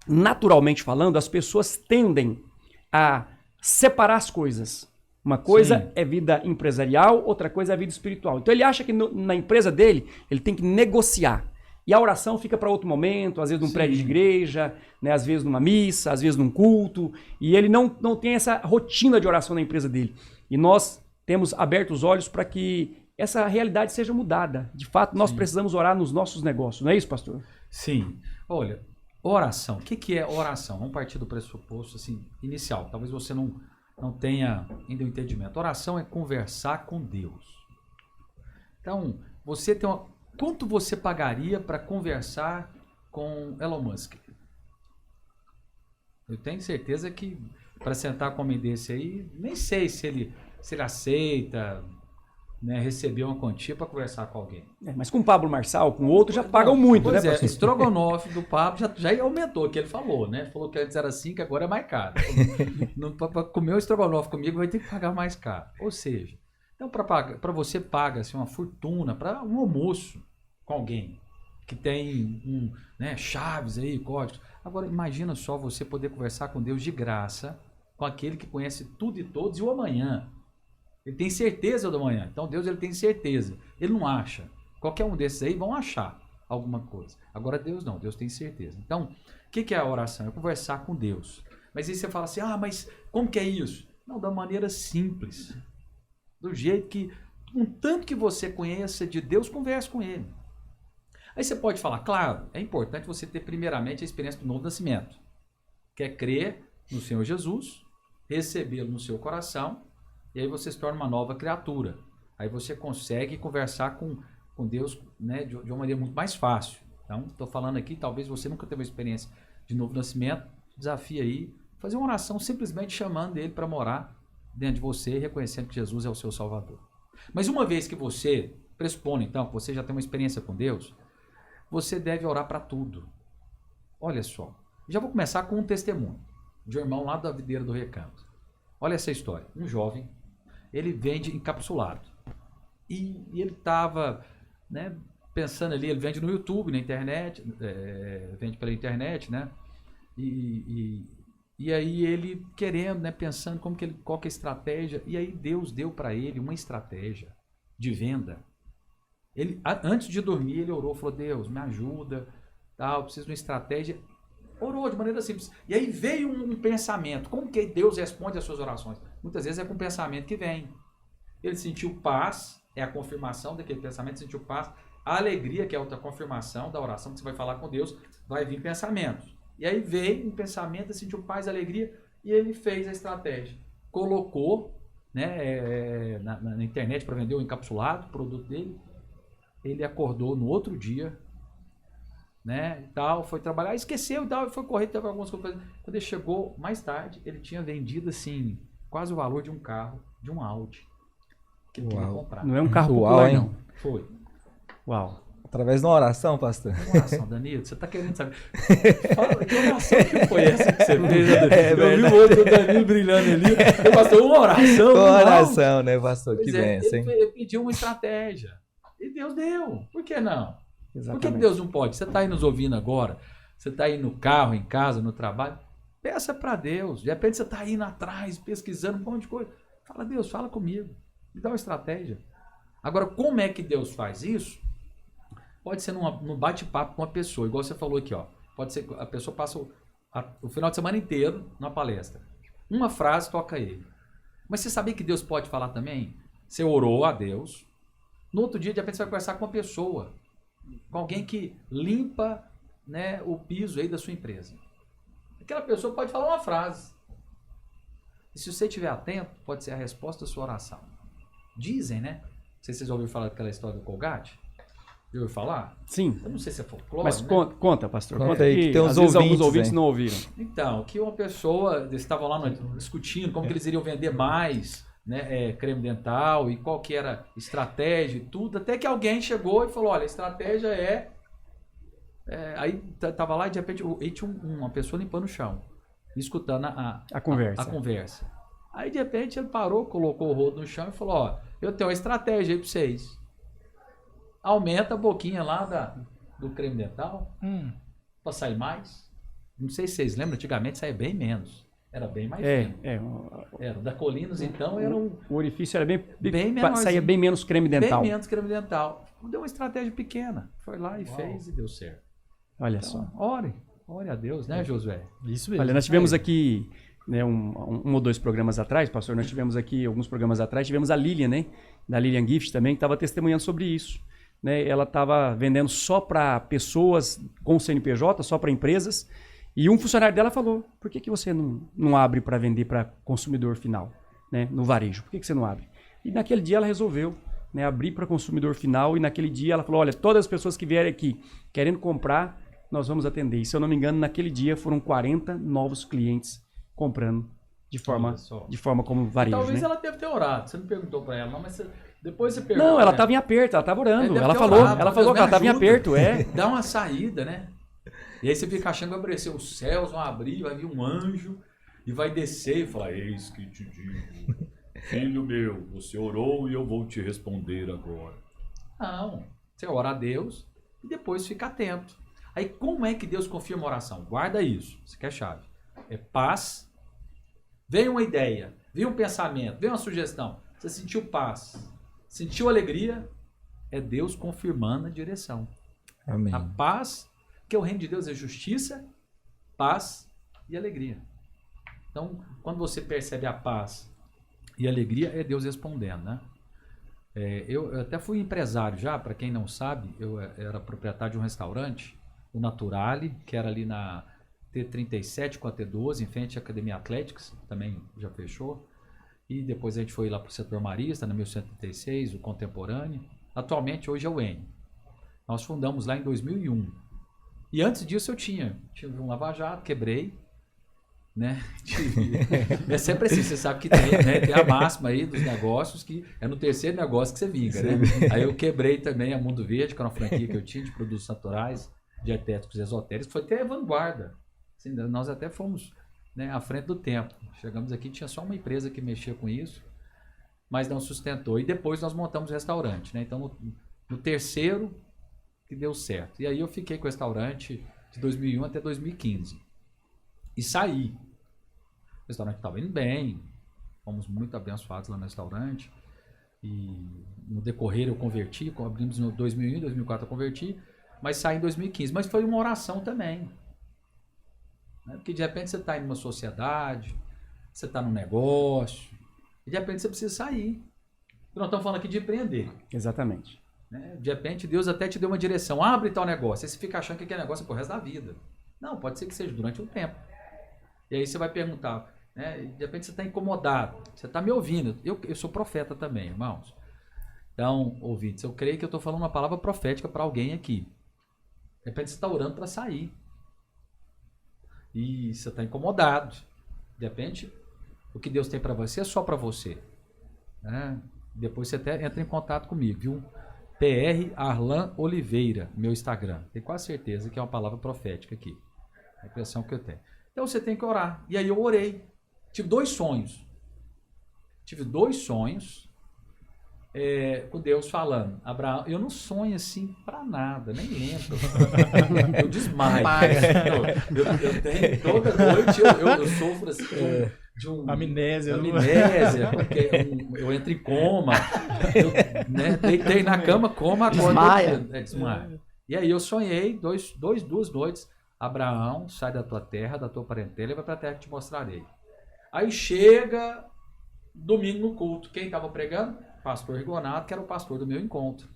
naturalmente falando, as pessoas tendem a separar as coisas. Uma coisa é vida empresarial, outra coisa é vida espiritual. Então ele acha que na empresa dele, ele tem que negociar. E a oração fica para outro momento, às vezes num prédio de igreja, né, às vezes numa missa, às vezes num culto. E ele não tem essa rotina de oração na empresa dele. E nós temos aberto os olhos para que essa realidade seja mudada. De fato, nós precisamos orar nos nossos negócios. Não é isso, pastor? Sim. Olha, oração. O que é oração? Vamos partir do pressuposto assim, inicial. Talvez você não tenha ainda o entendimento. Oração é conversar com Deus. Então, você tem uma... Quanto você pagaria para conversar com Elon Musk? Eu tenho certeza que para sentar com um homem desse aí, nem sei se ele aceita, né, receber uma quantia para conversar com alguém. Mas com o Pablo Marçal, com o outro, já pagam muito, né? Pois é, estrogonofe do Pablo já aumentou, o que ele falou, né? Falou que antes era 5, agora é mais caro. Para comer o estrogonofe comigo vai ter que pagar mais caro. Ou seja, então para você paga assim, uma fortuna para um almoço com alguém que tem chaves aí, códigos. Agora imagina só você poder conversar com Deus de graça, com aquele que conhece tudo e todos e o amanhã. Ele tem certeza do amanhã. Então Deus ele tem certeza. Ele não acha. Qualquer um desses aí vão achar alguma coisa. Agora Deus não. Deus tem certeza. Então, o que é a oração? É conversar com Deus. Mas aí você fala assim, mas como que é isso? Não, da maneira simples. Do jeito que, contanto que você conheça de Deus, converse com Ele. Aí você pode falar, claro, é importante você ter primeiramente a experiência do novo nascimento. Que é crer no Senhor Jesus, recebê-lo no seu coração, e aí você se torna uma nova criatura. Aí você consegue conversar com Deus, né, de uma maneira muito mais fácil. Então, estou falando aqui, talvez você nunca teve uma experiência de novo nascimento, desafia aí, fazer uma oração simplesmente chamando Ele para morar dentro de você, reconhecendo que Jesus é o seu Salvador. Mas uma vez que você pressupõe, então, que você já tem uma experiência com Deus, você deve orar para tudo. Olha só, já vou começar com um testemunho de um irmão lá da Videira do Recanto. Olha essa história, um jovem, ele vende encapsulado. E ele estava, né, pensando ali, ele vende no YouTube, na internet, vende pela internet, né? E aí ele querendo, né, pensando qual que é a estratégia. E aí Deus deu para ele uma estratégia de venda. Ele, antes de dormir, ele orou, falou, Deus, me ajuda, tal, preciso de uma estratégia. Orou de maneira simples. E aí veio um pensamento. Como que Deus responde às suas orações? Muitas vezes é com o pensamento que vem. Ele sentiu paz, é a confirmação daquele pensamento, sentiu paz. A alegria, que é outra confirmação da oração que você vai falar com Deus, vai vir pensamentos. E aí veio um pensamento, sentiu paz, alegria, e ele fez a estratégia. Colocou, né, na internet para vender o encapsulado, o produto dele. Ele acordou no outro dia, né, e tal, foi trabalhar, esqueceu e tal, foi correr, teve algumas coisas. Quando ele chegou mais tarde, ele tinha vendido assim, quase o valor de um carro, de um Audi, que ele queria comprar. Não é um carro popular, não. Foi. Uau. Através de uma oração, pastor? Uma oração, Danilo, você tá querendo saber. Fala, que oração que foi essa que você fez? Eu vi o outro Danilo brilhando ali. Pastor, uma oração. Uma oração, né, pastor? Pois que benção, hein? Ele pediu uma estratégia. E Deus deu. Por que não? Exatamente. Por que Deus não pode? Você está aí nos ouvindo agora, você está aí no carro, em casa, no trabalho, peça para Deus. De repente você está indo atrás, pesquisando um monte de coisa. Fala, Deus, fala comigo. Me dá uma estratégia. Agora, como é que Deus faz isso? Pode ser num bate-papo com uma pessoa, igual você falou aqui, ó. Pode ser que a pessoa passa o final de semana inteiro na palestra. Uma frase toca ele. Mas você sabia que Deus pode falar também? Você orou a Deus. No outro dia, de repente, você vai conversar com uma pessoa. Com alguém que limpa, né, o piso aí da sua empresa. Aquela pessoa pode falar uma frase. E se você estiver atento, pode ser a resposta da sua oração. Dizem, né? Não sei se vocês ouviram falar daquela história do Colgate. Já ouviu falar? Sim. Eu não sei se é folclore, Mas né? conta, pastor. Conta aí, que tem uns às vezes alguns ouvintes, ouvintes hein? não ouviram. Então, que uma pessoa, eles estavam lá discutindo como que eles iriam vender mais, né, creme dental e qual que era a estratégia e tudo, até que alguém chegou e falou, olha, a estratégia aí tava lá e de repente aí tinha uma pessoa limpando o chão, escutando a conversa. Aí de repente ele parou, colocou o rodo no chão e falou, ó, eu tenho uma estratégia aí para vocês. Aumenta a boquinha lá do creme dental para sair mais. Não sei se vocês lembram, antigamente saía bem menos. Era bem mais fino. Era. Da Colinos, então, era um... O orifício era bem menorzinho. Saía bem menos creme dental. Bem menos creme dental. Deu uma estratégia pequena. Foi lá e fez e deu certo. Olha então, só. Ore a Deus, né, Josué? Isso mesmo. Olha, nós tivemos aqui, né, um ou dois programas atrás, pastor, nós tivemos aqui alguns programas atrás, tivemos a Lilian, né, da Lilian Gift também, que estava testemunhando sobre isso. Né? Ela estava vendendo só para pessoas com CNPJ, só para empresas, e um funcionário dela falou, por que você não abre para vender para consumidor final, né, no varejo? Por que você não abre? E naquele dia ela resolveu, né, abrir para consumidor final, e naquele dia ela falou, olha, todas as pessoas que vierem aqui querendo comprar, nós vamos atender. E se eu não me engano, naquele dia foram 40 novos clientes comprando de forma como varejo. Talvez né? ela deve ter orado. Você não perguntou para ela, não, mas depois você perguntou. Não, ela estava em aperto, ela estava orando. Ela falou que ela estava em aperto, Dá uma saída, né? E aí você fica achando que vai aparecer os céus, vão abrir, vai vir um anjo e vai descer e falar, eis que te digo, filho meu, você orou e eu vou te responder agora. Não, você ora a Deus e depois fica atento. Aí como é que Deus confirma a oração? Guarda isso, isso que é chave. É paz, vem uma ideia, vem um pensamento, vem uma sugestão, você sentiu paz, sentiu alegria, é Deus confirmando a direção. Amém. A paz, que o reino de Deus é justiça, paz e alegria. Então, quando você percebe a paz e a alegria, é Deus respondendo, né? Eu até fui empresário já, para quem não sabe, eu era proprietário de um restaurante, o Naturale, que era ali na T37 com a T12, em frente à Academia Atléticos, também já fechou. E depois a gente foi lá para o setor marista, na 1136, o Contemporâneo. Atualmente, hoje é o N. Nós fundamos lá em 2001. E antes disso eu tive um lava-jato, quebrei, né? É sempre assim, você sabe que tem, né? Tem a máxima aí dos negócios que é no terceiro negócio que você vinga, né? Aí eu quebrei também a Mundo Verde, que era uma franquia que eu tinha de produtos naturais, dietéticos e esotéricos, foi até a vanguarda. Assim, nós até fomos, né, à frente do tempo. Chegamos aqui, tinha só uma empresa que mexia com isso, mas não sustentou. E depois nós montamos o restaurante, né? Então no terceiro que deu certo. E aí eu fiquei com o restaurante de 2001 até 2015. E saí. O restaurante estava indo bem, fomos muito abençoados lá no restaurante. E no decorrer eu converti, abrimos em 2001, 2004 eu converti, mas saí em 2015. Mas foi uma oração também. Né? Porque de repente você está em uma sociedade, você está num negócio, e de repente você precisa sair. Nós estamos falando aqui de empreender. Exatamente. Né? De repente Deus até te deu uma direção, abre tal negócio, aí você fica achando que aquele negócio é pro resto da vida. Não, pode ser que seja durante um tempo. E aí você vai perguntar, né? De repente você está incomodado, você está me ouvindo, eu sou profeta também, irmãos. Então, ouvintes, eu creio que eu estou falando uma palavra profética para alguém aqui. De repente você está orando para sair. E você está incomodado. De repente, o que Deus tem para você é só para você. Né? Depois você até entra em contato comigo, viu? PR Arlan Oliveira, meu Instagram. Tenho quase certeza que é uma palavra profética aqui. A impressão que eu tenho. Então você tem que orar. E aí eu orei. Tive dois sonhos. Com Deus falando. Abraão, eu não sonho assim pra nada, nem lembro. Eu desmaio. Eu tenho toda noite, eu sofro assim de um amnésia, porque eu entro em coma. Eu, né, deitei na cama, coma, desmaia. Desmaia. E aí eu sonhei duas noites. Abraão, sai da tua terra, da tua parentela e vai para a terra que te mostrarei. Aí chega domingo no culto. Quem estava pregando? Pastor Rigonato, que era o pastor do meu encontro.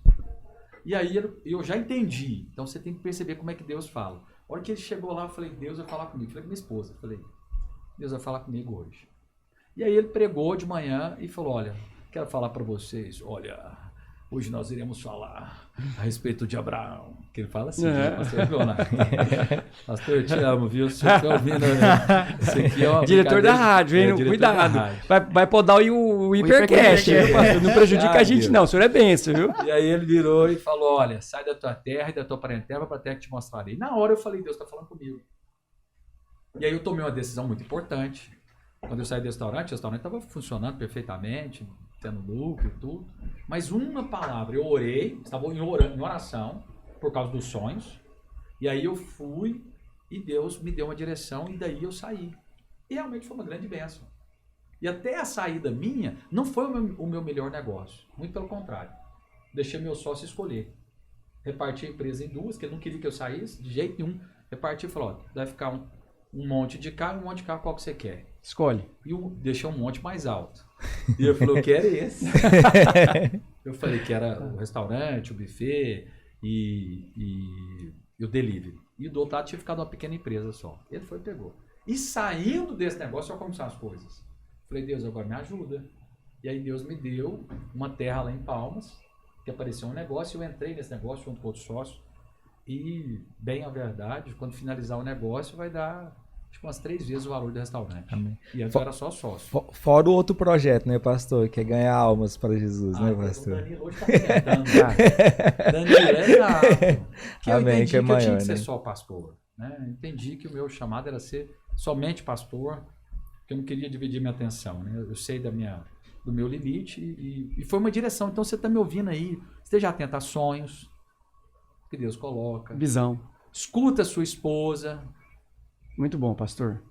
E aí eu já entendi. Então você tem que perceber como é que Deus fala. A hora que ele chegou lá, eu falei, Deus vai falar comigo. Eu falei com minha esposa. Falei, Deus vai falar comigo hoje. E aí ele pregou de manhã e falou, olha, quero falar para vocês, olha, hoje nós iremos falar a respeito de Abraão. Que ele fala assim, pastor Rigonato. Pastor, eu te amo, viu? Você está ouvindo? Isso aqui é uma diretor da rádio, hein? Cuidado. Vai podar o Hipercast, viu, pastor? Não prejudica a gente, não. O senhor é benção, viu? E aí ele virou e falou: olha, sai da tua terra e da tua parentela para a terra que te mostrarei. E na hora eu falei: Deus está falando comigo. E aí eu tomei uma decisão muito importante. Quando eu saí do restaurante, o restaurante estava funcionando perfeitamente, tendo lucro e tudo. Mas uma palavra, eu orei, estava em oração, por causa dos sonhos. E aí eu fui E Deus me deu uma direção e daí eu saí. E realmente foi uma grande bênção. E até a saída minha não foi o meu melhor negócio. Muito pelo contrário. Deixei meu sócio escolher. Reparti a empresa em duas, que ele não queria que eu saísse, de jeito nenhum. Reparti e falou, ó, vai ficar um monte de carro, um monte de carro, qual que você quer? Escolhe. E eu deixei um monte mais alto. E ele falou, eu quero esse. Eu falei que era o restaurante, o buffet e o delivery. E do outro lado tinha ficado uma pequena empresa só. Ele foi e pegou. E saindo desse negócio, eu comecei as coisas. Falei, Deus, agora me ajuda. E aí Deus me deu uma terra lá em Palmas, que apareceu um negócio, eu entrei nesse negócio junto com outros sócios. E, bem a verdade, quando finalizar o negócio, vai dar acho que umas 3 vezes o valor do restaurante. Amém. E antes eu era só sócio. Fora o outro projeto, né, pastor? Que é ganhar almas para Jesus, né, O pastor? Danilo hoje tá tentando, cara. Danilo, exato. Que eu Amém, entendi que é que eu tinha maior, que ser né? só pastor. Né? Eu entendi que o meu chamado era ser somente pastor, que eu não queria dividir minha atenção. Né? Eu sei do meu limite e foi uma direção. Então você está me ouvindo aí, esteja atento a sonhos que Deus coloca. Visão. Escuta a sua esposa. Muito bom, pastor.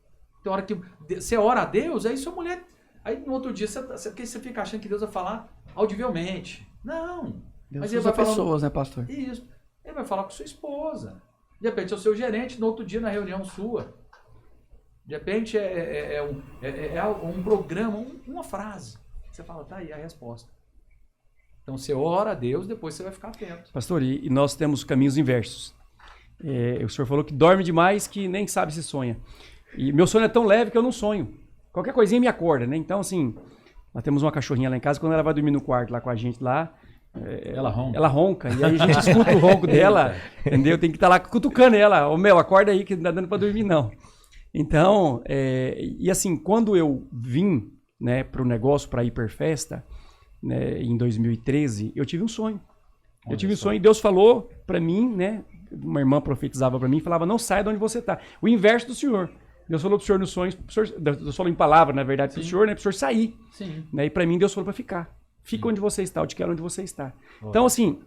Tem hora que você ora a Deus, aí sua mulher... Aí no outro dia você fica achando que Deus vai falar audivelmente. Não. Deus Mas ele usa vai falar... pessoas, né, pastor? Isso. Ele vai falar com sua esposa. De repente é o seu gerente no outro dia na reunião sua. De repente é um programa, uma frase. Você fala, tá aí a resposta. Então você ora a Deus, depois você vai ficar atento. Pastor, e nós temos caminhos inversos. O senhor falou que dorme demais que nem sabe se sonha. E meu sono é tão leve que eu não sonho. Qualquer coisinha me acorda, né? Então, assim, nós temos uma cachorrinha lá em casa, quando ela vai dormir no quarto lá com a gente lá, Ela ronca. ela ronca. E aí a gente escuta o ronco dela, entendeu? Tem que estar lá cutucando ela. Ô, meu, acorda aí que não tá dando pra dormir, não. Então, e assim, quando eu vim, né, pro negócio, pra Hiperfesta, né, em 2013, eu tive um sonho. Eu tive um sonho e Deus falou pra mim, né? Uma irmã profetizava pra mim e falava, não saia de onde você tá. O inverso do senhor. Deus falou pro senhor nos sonhos, Deus falou em palavra, na verdade, pro senhor, né? Pro senhor sair. Sim. Né? E pra mim Deus falou pra ficar. Fica onde você está, eu te quero onde você está. Então, assim,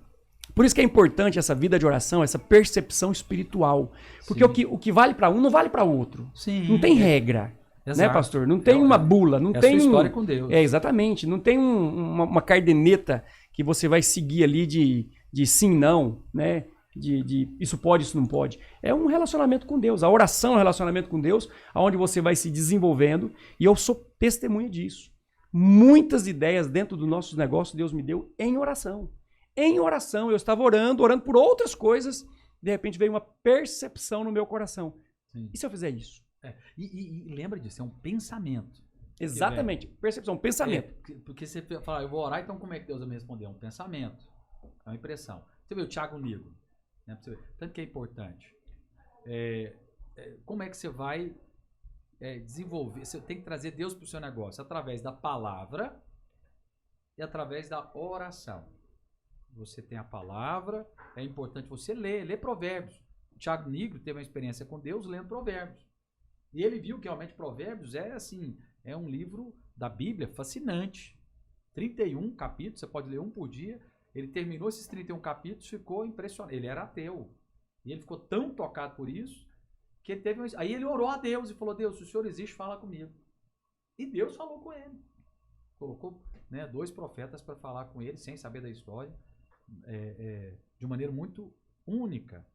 por isso que é importante essa vida de oração, essa percepção espiritual. Porque o que vale pra um não vale pra outro. Sim. Não tem regra. Exato. Né, pastor? Não tem uma bula, não tem a sua história com Deus. Exatamente. Não tem uma cardeneta que você vai seguir ali de sim, não, né? De isso pode, isso não pode. É um relacionamento com Deus. A oração é um relacionamento com Deus, onde você vai se desenvolvendo. E eu sou testemunha disso. Muitas ideias dentro do nosso negócio Deus me deu em oração. Em oração. Eu estava orando por outras coisas. De repente veio uma percepção no meu coração. Sim. E se eu fizer isso? E lembra disso, é um pensamento. Exatamente. Percepção, pensamento. Porque você fala, eu vou orar, então como é que Deus vai me responder? É um pensamento. É uma impressão. Você vê o Thiago Nigro. Né, pra você ver. Tanto que é importante. Como é que você vai desenvolver? Você tem que trazer Deus para o seu negócio através da palavra e através da oração. Você tem a palavra, é importante você ler Provérbios. O Thiago Nigro teve uma experiência com Deus lendo Provérbios. E ele viu que realmente Provérbios é um livro da Bíblia fascinante. 31 capítulos, você pode ler um por dia. Ele terminou esses 31 capítulos, ficou impressionado. Ele era ateu. E ele ficou tão tocado por isso, que ele aí ele orou a Deus e falou, Deus, se o Senhor existe, fala comigo. E Deus falou com ele. Colocou 2 profetas para falar com ele, sem saber da história, de maneira muito única.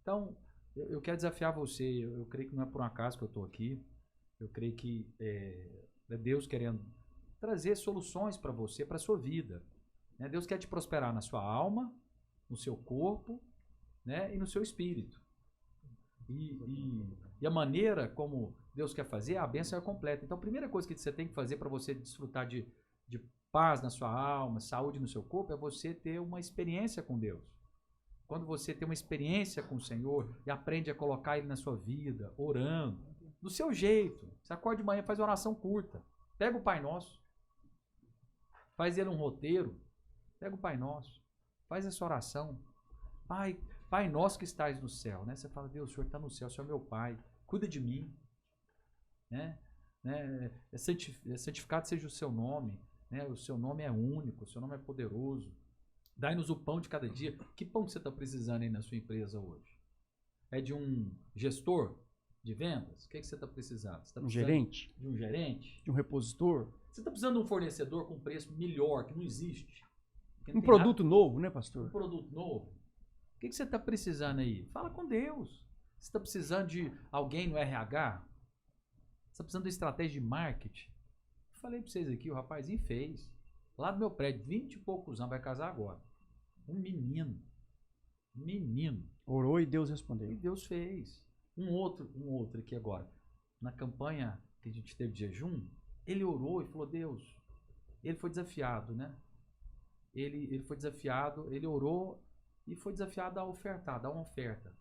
Então, eu quero desafiar você. Eu creio que não é por um acaso que eu estou aqui. Eu creio que é Deus querendo trazer soluções para você, para a sua vida. Né? Deus quer te prosperar na sua alma, no seu corpo, né? E no seu espírito. E a maneira como Deus quer fazer, a bênção é completa. Então, a primeira coisa que você tem que fazer para você desfrutar de paz na sua alma, saúde no seu corpo, é você ter uma experiência com Deus. Quando você tem uma experiência com o Senhor e aprende a colocar Ele na sua vida, orando, do seu jeito. Você acorda de manhã, faz uma oração curta. Pega o Pai Nosso. Faz ele um roteiro. Pega o Pai Nosso. Faz essa oração. Pai Nosso que estás no céu. Né? Você fala, Deus, o Senhor está no céu, o Senhor é meu Pai. Cuida de mim. Né? Santificado seja o seu nome. Né? O seu nome é único, o seu nome é poderoso. Dai-nos o pão de cada dia. Que pão que você está precisando aí na sua empresa hoje? É de um gestor de vendas? O que você está precisando? Você tá Um precisando gerente, de um gerente? de um repositor, Você está precisando de um fornecedor com preço melhor, que não existe? Que não um tem produto novo, né, nada, um pastor? produto novo? O que você está precisando aí? Fala com Deus. Você está precisando de alguém no RH? Você está precisando de estratégia de marketing? Eu falei para vocês aqui, o rapazinho fez. Lá do meu prédio, 20 e poucos anos, vai casar agora. Um menino. Menino. Orou e Deus E respondeu. Deus fez. Um outro aqui agora. Na campanha que a gente teve de jejum, ele orou e falou, Deus, ele foi desafiado, né? Ele foi desafiado, ele orou e foi desafiado a ofertar, dar uma oferta.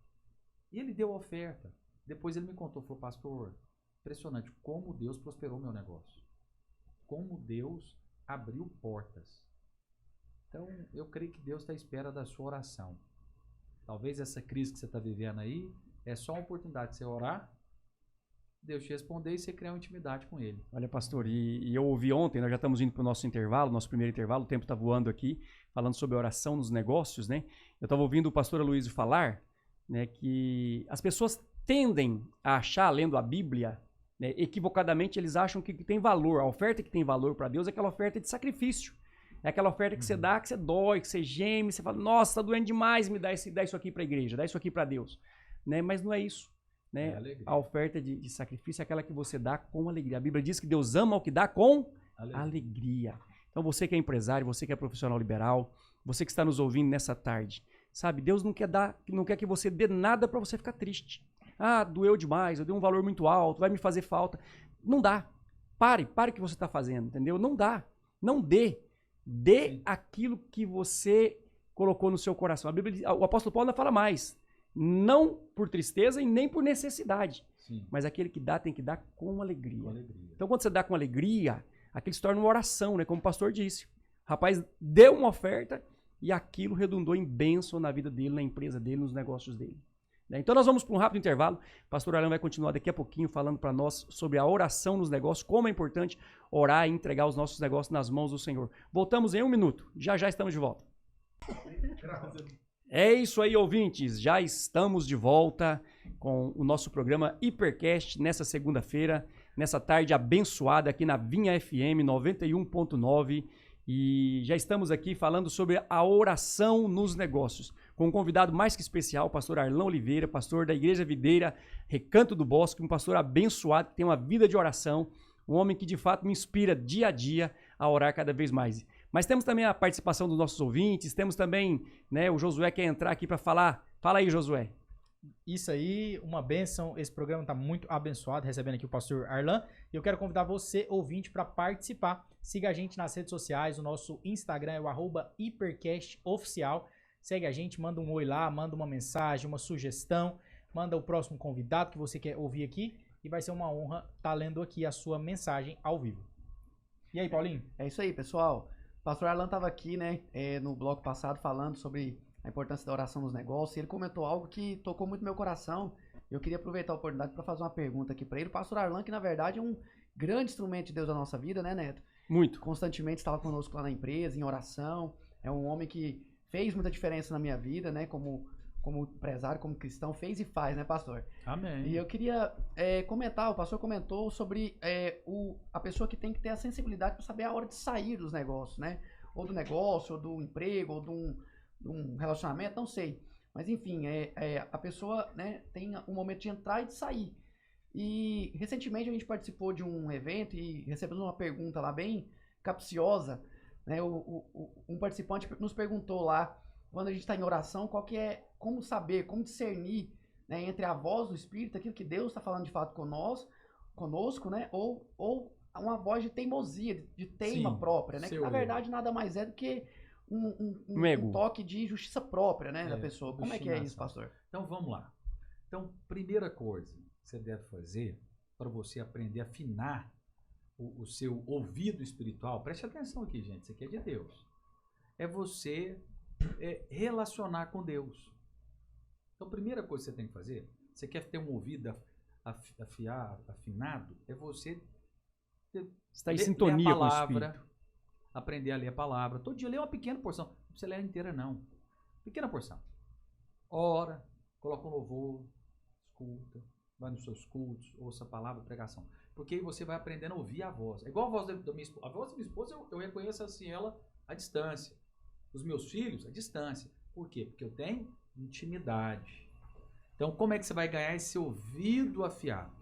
E ele deu a oferta. Depois ele me contou, falou, pastor, impressionante como Deus prosperou meu negócio. Como Deus abriu portas. Então, eu creio que Deus está à espera da sua oração. Talvez essa crise que você está vivendo aí é só uma oportunidade de você orar, Deus te responder e você criar uma intimidade com Ele. Olha, pastor, e eu ouvi ontem, nós já estamos indo para o nosso intervalo, nosso primeiro intervalo, o tempo está voando aqui, falando sobre oração nos negócios, né? Eu estava ouvindo o pastor Aloysio falar, né, que as pessoas tendem a achar, lendo a Bíblia, né, equivocadamente, eles acham que tem valor. A oferta que tem valor para Deus é aquela oferta de sacrifício. É aquela oferta que você dá, que você dói, que você geme, você fala, nossa, está doendo demais, me dá isso aqui para a igreja, dá isso aqui para Deus. Né? Mas não é isso. Né? A oferta de sacrifício é aquela que você dá com alegria. A Bíblia diz que Deus ama o que dá com alegria. Então você que é empresário, você que é profissional liberal, você que está nos ouvindo nessa tarde, sabe, Deus não quer que você dê nada para você ficar triste. Ah, doeu demais, eu dei um valor muito alto, vai me fazer falta. Não dá. Pare o que você está fazendo, entendeu? Não dá. Não dê. Dê aquilo que você colocou no seu coração. A Bíblia, o apóstolo Paulo ainda fala mais. Não por tristeza e nem por necessidade. Sim. Mas aquele que dá tem que dar com alegria. Com alegria. Então quando você dá com alegria, aquilo se torna uma oração, né? Como o pastor disse. O rapaz deu uma oferta e aquilo redundou em bênção na vida dele, na empresa dele, nos negócios dele. Então nós vamos para um rápido intervalo. O pastor Arlan vai continuar daqui a pouquinho falando para nós sobre a oração nos negócios, como é importante orar e entregar os nossos negócios nas mãos do Senhor. Voltamos em 1 minuto. Já estamos de volta. É isso aí, ouvintes. Já estamos de volta com o nosso programa Hipercast nessa segunda-feira, nessa tarde abençoada aqui na Vinha FM 91.9. E já estamos aqui falando sobre a oração nos negócios, com um convidado mais que especial, o pastor Arlan Oliveira, pastor da Igreja Videira, Recanto do Bosque, um pastor abençoado que tem uma vida de oração, um homem que de fato me inspira dia a dia a orar cada vez mais. Mas temos também a participação dos nossos ouvintes, temos também, né, o Josué quer entrar aqui para falar. Fala aí, Josué. Isso aí, uma bênção. Esse programa está muito abençoado, recebendo aqui o pastor Arlan. E eu quero convidar você, ouvinte, para participar. Siga a gente nas redes sociais, o nosso Instagram é o @hipercastoficial. Segue a gente, manda um oi lá, manda uma mensagem, uma sugestão, manda o próximo convidado que você quer ouvir aqui. E vai ser uma honra estar lendo aqui a sua mensagem ao vivo. E aí, Paulinho? É isso aí, pessoal. O pastor Arlan estava aqui, né, no bloco passado, falando sobre a importância da oração nos negócios, e ele comentou algo que tocou muito meu coração. Eu queria aproveitar a oportunidade para fazer uma pergunta aqui para ele. O pastor Arlan, que na verdade é um grande instrumento de Deus na nossa vida, né, Neto? Muito. Constantemente estava conosco lá na empresa, em oração. É um homem que fez muita diferença na minha vida, né, como empresário, como cristão, fez e faz, né, pastor? Amém. E eu queria comentar, o pastor comentou sobre a pessoa que tem que ter a sensibilidade para saber a hora de sair dos negócios, né? Ou do negócio, ou do emprego, ou de um relacionamento, não sei. Mas enfim, a pessoa, né, tem um momento de entrar e de sair. E recentemente a gente participou de um evento e recebemos uma pergunta lá bem capciosa, né? Um participante nos perguntou lá, quando a gente está em oração, como saber, como discernir, né, entre a voz do Espírito, aquilo que Deus está falando de fato conosco, né? Ou uma voz de teimosia, de teima Sim, própria, né? Que na verdade nada mais é do que um toque de justiça própria, né, da pessoa. Como é que é isso, pastor? Então vamos lá. Então, primeira coisa que você deve fazer para você aprender a afinar o seu ouvido espiritual, preste atenção aqui, gente, isso aqui é de Deus, é você relacionar com Deus. Então, a primeira coisa que você tem que fazer, você quer ter um ouvido afinado, é você está em sintonia ler a com o palavra, Espírito. aprender a ler a palavra. Todo dia lê uma pequena porção. Não precisa ler a inteira, não. Pequena porção. Ora, coloca um louvor, escuta, vai nos seus cultos, ouça a palavra, pregação. Porque aí você vai aprendendo a ouvir a voz. É igual a voz da minha esposa. A voz da minha esposa eu reconheço assim ela à distância. Os meus filhos à distância. Por quê? Porque eu tenho intimidade. Então, como é que você vai ganhar esse ouvido afiado?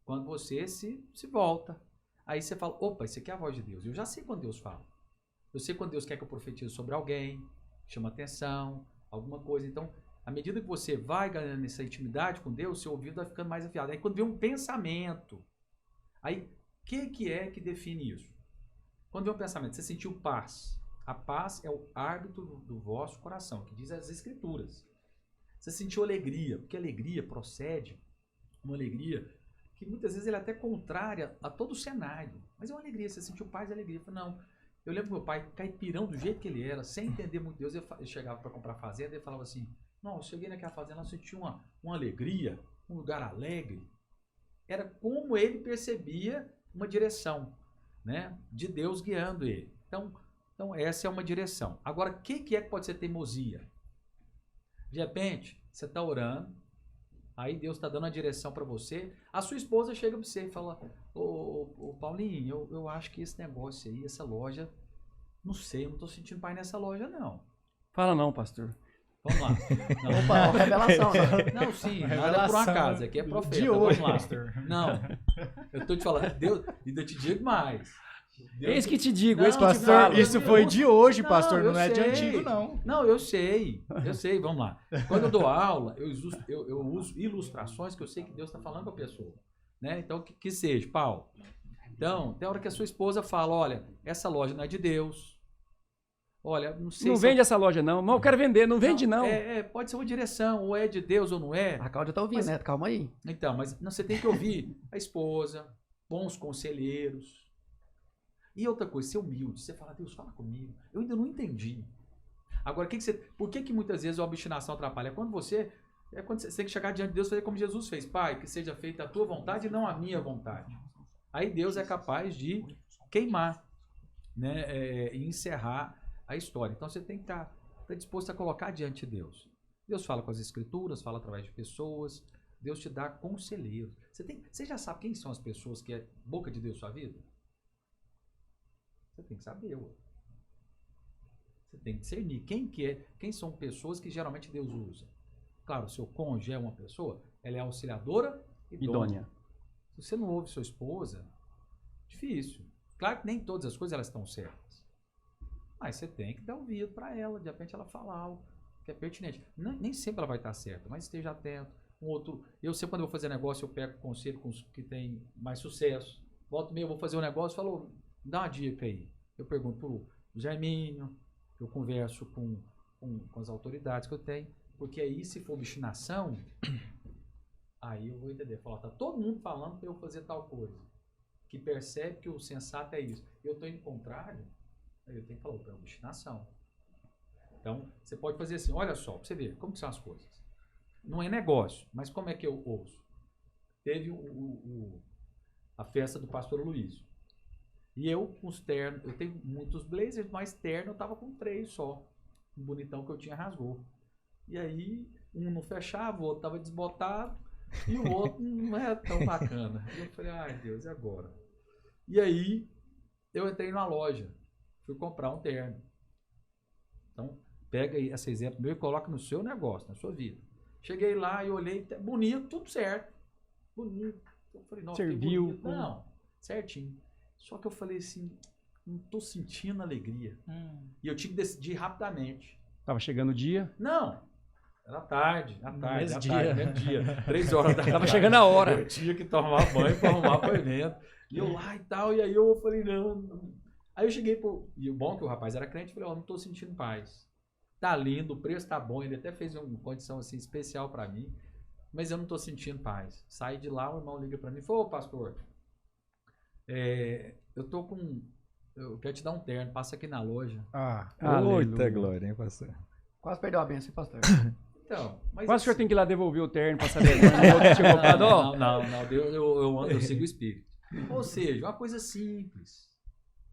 Quando você se volta. Aí você fala, opa, isso aqui é a voz de Deus. Eu já sei quando Deus fala. Eu sei quando Deus quer que eu profetize sobre alguém, chama atenção, alguma coisa. Então, à medida que você vai ganhando essa intimidade com Deus, seu ouvido vai ficando mais afiado. Aí quando vem um pensamento, aí o que é que define isso? Quando vem um pensamento, você sentiu paz. A paz é o árbitro do vosso coração, que diz as Escrituras. Você sentiu alegria, porque alegria procede, uma alegria que muitas vezes ele é até contrária a todo o cenário. Mas é uma alegria, você sentiu paz e alegria. Eu falei, não, eu lembro meu pai, caipirão do jeito que ele era, sem entender muito Deus, eu chegava para comprar fazenda e ele falava assim, não, eu cheguei naquela fazenda, eu senti uma alegria, um lugar alegre. Era como ele percebia uma direção, né, de Deus guiando ele. Então essa é uma direção. Agora, o que é que pode ser teimosia? De repente, você está orando, aí Deus está dando a direção para você, a sua esposa chega para você e fala, ô Paulinho, eu acho que esse negócio aí, essa loja, não sei, eu não estou sentindo paz nessa loja, não. Fala não, pastor. Vamos lá. Não, Opa, revelação. Né? não sim, nada por um acaso, aqui é profeta. De hoje, vamos lá. pastor. Não, eu estou te falando, Deus, e eu te digo mais. Eis que te digo, Não, eis que te Pastor, falo. isso foi de hoje, Não, pastor, eu não é de sei. antigo, não. Não, eu sei, vamos lá. Quando eu dou aula, eu uso ilustrações que eu sei que Deus está falando para a pessoa. Né? Então, que seja, Paulo. Então, tem hora que a sua esposa fala, olha, essa loja não é de Deus. Olha, não sei Não se vende essa loja não. Mas eu quero vender, não vende não. pode ser uma direção, ou é de Deus ou não é. A Cláudia tá ouvindo, Mas- né? Calma aí. Então, mas não, você tem que ouvir a esposa, bons conselheiros. E outra coisa, ser humilde. Você fala, Deus, fala comigo. Eu ainda não entendi. Agora, por que muitas vezes a obstinação atrapalha? Quando você tem que chegar diante de Deus e fazer como Jesus fez. Pai, que seja feita a tua vontade e não a minha vontade. Aí Deus é capaz de queimar, né, e encerrar a história. Então você tem que estar disposto a colocar diante de Deus. Deus fala com as Escrituras, fala através de pessoas. Deus te dá conselheiros. Você já sabe quem são as pessoas que é boca de Deus na sua vida? Você tem que saber. Você tem que discernir quem são pessoas que geralmente Deus usa. Claro, seu cônjuge é uma pessoa, ela é auxiliadora idônea. Se você não ouve sua esposa, difícil. Claro que nem todas as coisas elas estão certas. Mas você tem que dar ouvido para ela, de repente ela falar algo que é pertinente. Nem sempre ela vai estar certa, mas esteja atento. Eu sei quando eu vou fazer negócio, eu pego conselho com os que têm mais sucesso. Volta e meia, eu vou fazer um negócio, falo, dá uma dica aí. Eu pergunto pro Germínio, eu converso com as autoridades que eu tenho, porque aí se for obstinação, aí eu vou entender. Falar, tá todo mundo falando para eu fazer tal coisa, que percebe que o sensato é isso. Eu estou indo contrário, aí eu tenho que falar, é obstinação. Então, você pode fazer assim, olha só, para você ver como que são as coisas. Não é negócio, mas como é que eu ouço? Teve a festa do pastor Luiz. E eu com os ternos, eu tenho muitos blazers, mas terno eu tava com 3 só. Um bonitão que eu tinha rasgou. E aí, um não fechava, o outro tava desbotado, e o outro não era tão bacana. E eu falei, ai Deus, e agora? E aí, eu entrei numa loja, fui comprar um terno. Então, pega aí esse exemplo meu e coloca no seu negócio, na sua vida. Cheguei lá e olhei, bonito, tudo certo. Bonito. Eu falei, nossa, serviu. bonito. Não, certinho. Só que eu falei assim, não tô sentindo alegria. E eu tinha que decidir rapidamente. Tava chegando o dia. Não, era tarde, mesmo mesmo dia. 3 horas da tarde. Tava chegando a hora. Eu tinha que tomar banho para arrumar para o evento. E eu lá e tal, e aí eu falei, não. Aí eu cheguei e o bom é que o rapaz era crente, eu falei, não tô sentindo paz. Tá lindo, o preço tá bom, ele até fez uma condição assim especial para mim, mas eu não tô sentindo paz. Saí de lá, o irmão liga para mim e falou, ô pastor, eu quero te dar um terno, passa aqui na loja. Muita glória, hein, pastor? Quase perdeu a benção, hein, pastor? Então, mas Quase que o senhor assim, tem que ir lá devolver o terno pra saber quando o outro tinha comprado. Ó, não, eu sigo o espírito. Ou seja, uma coisa simples.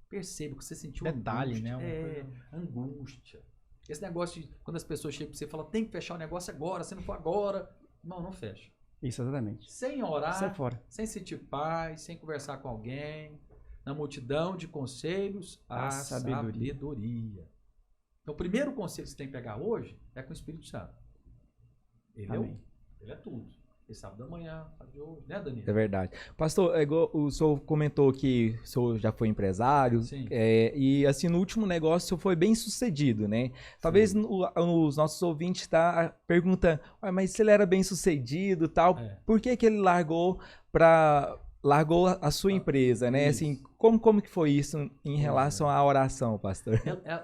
Perceba que você sentiu Detalhe, angústia. né? Angústia. Esse negócio de quando as pessoas chegam pra você e falam, tem que fechar o negócio agora, se não for agora. Não fecha. Isso, exatamente. Sem orar, Sai fora. sem sentir paz, sem conversar com alguém, na multidão de conselhos, a sabedoria. Então, o primeiro conselho que você tem que pegar hoje é com o Espírito Santo. Ele é tudo. Ele sabe da manhã, sabe de hoje, né, Danilo? É verdade. Pastor, é igual o senhor comentou que o senhor já foi empresário, e assim, no último negócio o senhor foi bem sucedido, né? Talvez os nossos ouvintes perguntam, mas se ele era bem sucedido e tal, por que ele largou a sua empresa, né? Isso. Assim, como que foi isso em relação à oração, pastor?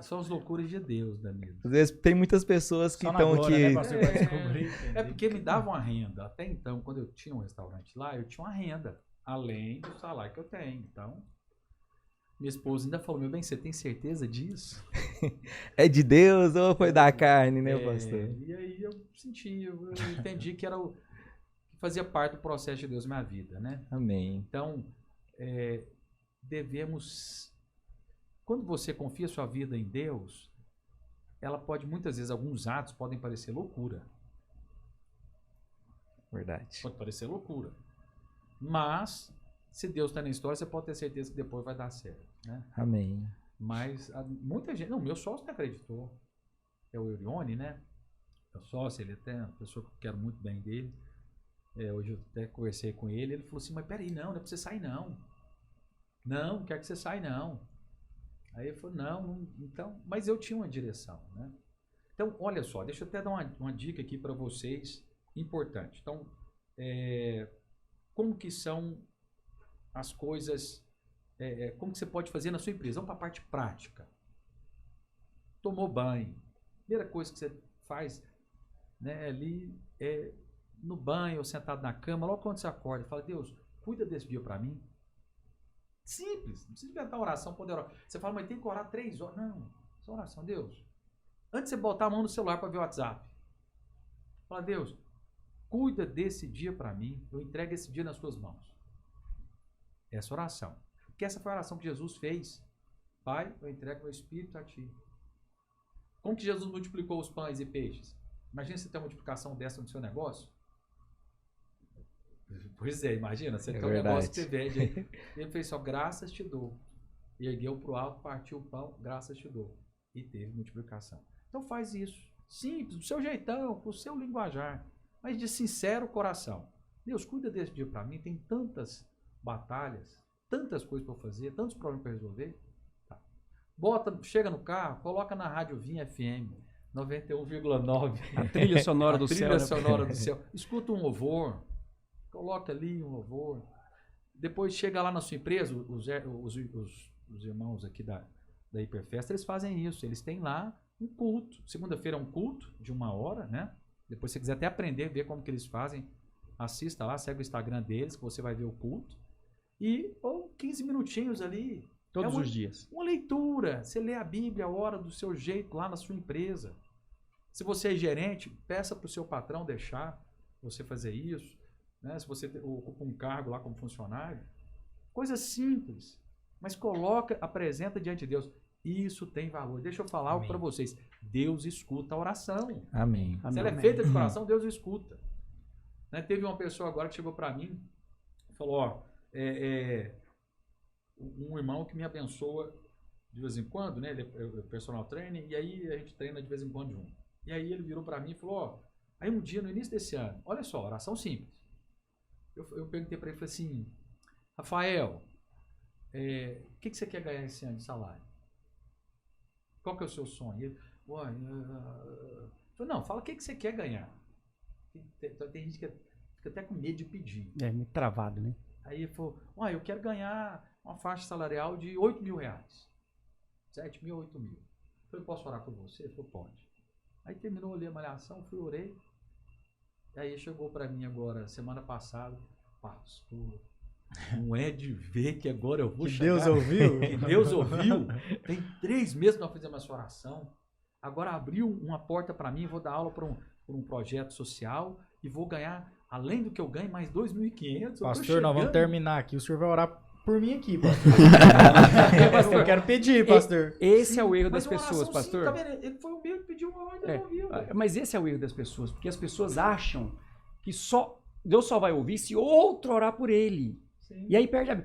São as loucuras de Deus, Danilo. Às vezes tem muitas pessoas que estão aqui... Né, pastor, pra descobrir, porque me davam uma renda. Até então, quando eu tinha um restaurante lá, eu tinha uma renda, além do salário que eu tenho. Então, minha esposa ainda falou, meu bem, você tem certeza disso? É de Deus ou foi da carne, né, pastor? E aí eu entendi que era que fazia parte do processo de Deus na minha vida, né? Amém. Então, devemos... Quando você confia sua vida em Deus, ela pode, muitas vezes, alguns atos podem parecer loucura. Verdade. Pode parecer loucura. Mas, se Deus está na história, você pode ter certeza que depois vai dar certo, né? Amém. Mas muita gente... Não, meu sócio não acreditou. É o Eurione, né? Meu sócio, ele até é uma pessoa que eu quero muito bem dele. Hoje eu até conversei com ele, ele falou assim, mas peraí, não é pra você sair não. Não quero que você saia não. Aí ele falou, não, então, mas eu tinha uma direção, né? Então, olha só, deixa eu até dar uma dica aqui para vocês, importante. Então, como que são as coisas, como que você pode fazer na sua empresa? Vamos para a parte prática. Tomou banho. Primeira coisa que você faz, né, ali no banho ou sentado na cama, logo quando você acorda, fala, Deus, cuida desse dia para mim. Simples, não precisa inventar oração poderosa. Você fala, mas tem que orar 3 horas. Não, só oração, Deus. Antes de você botar a mão no celular para ver o WhatsApp, fala, Deus, cuida desse dia para mim, eu entrego esse dia nas suas mãos. Essa oração. Porque essa foi a oração que Jesus fez. Pai, eu entrego meu espírito a ti. Como que Jesus multiplicou os pães e peixes? Imagina você ter uma multiplicação dessa no seu negócio. Pois imagina, você tem um negócio que você vende aí. Ele fez só, graças te dou. E ergueu para o alto, partiu o pão, graças te dou. E teve multiplicação. Então faz isso. Simples, do seu jeitão, com o seu linguajar. Mas de sincero coração. Deus, cuida desse dia para mim. Tem tantas batalhas, tantas coisas para fazer, tantos problemas para resolver. Tá. Chega no carro, coloca na Rádio Vinha FM 91,9. A trilha sonora do céu. A trilha sonora do céu. Escuta um louvor. Coloca ali um louvor. Depois chega lá na sua empresa, os irmãos aqui da Hiperfesta, eles fazem isso. Eles têm lá um culto. Segunda-feira é um culto de 1 hora, né? Depois, se você quiser até aprender, ver como que eles fazem, assista lá, segue o Instagram deles, que você vai ver o culto. Ou 15 minutinhos ali. Todos os dias. Uma leitura. Você lê a Bíblia a hora do seu jeito lá na sua empresa. Se você é gerente, peça para o seu patrão deixar você fazer isso. Né? Se você ocupa um cargo lá como funcionário, coisa simples, mas apresenta diante de Deus. Isso tem valor. Deixa eu falar algo para vocês. Deus escuta a oração. Amém. Se ela é feita de coração, Deus escuta. Né? Teve uma pessoa agora que chegou para mim e falou, um irmão que me abençoa de vez em quando, né? Ele é personal trainer, e aí a gente treina de vez em quando junto. E aí ele virou para mim e falou, aí um dia no início desse ano, olha só, oração simples. Eu perguntei para ele, falei assim, Rafael, o que você quer ganhar esse ano de salário? Qual que é o seu sonho? Ele, falei, não, fala o que você quer ganhar. Tem gente que fica até com medo de pedir. É, meio travado, né? Aí ele falou, eu quero ganhar uma faixa salarial de R$8.000. 7 mil, 8 mil. Eu falei, posso orar por você? Ele falou, pode. Aí terminou ali a malhação, fui, orei. Aí chegou para mim agora, semana passada, pastor, não é de ver que agora eu vou chegar. Deus ouviu? Que Deus ouviu. Tem 3 meses que nós fizemos essa oração. Agora abriu uma porta para mim, vou dar aula para um projeto social e vou ganhar, além do que eu ganho, mais 2.500. Pastor, nós vamos terminar aqui. O senhor vai orar por mim aqui, pastor. Eu quero pedir, pastor. Esse é o erro das Mas uma pessoas, oração, pastor. sim, tá vendo? Ele foi o mesmo que pediu uma ordem, não ouviu. Mas esse é o erro das pessoas, porque as pessoas acham que só Deus só vai ouvir se outro orar por ele. Sim. E aí perde a...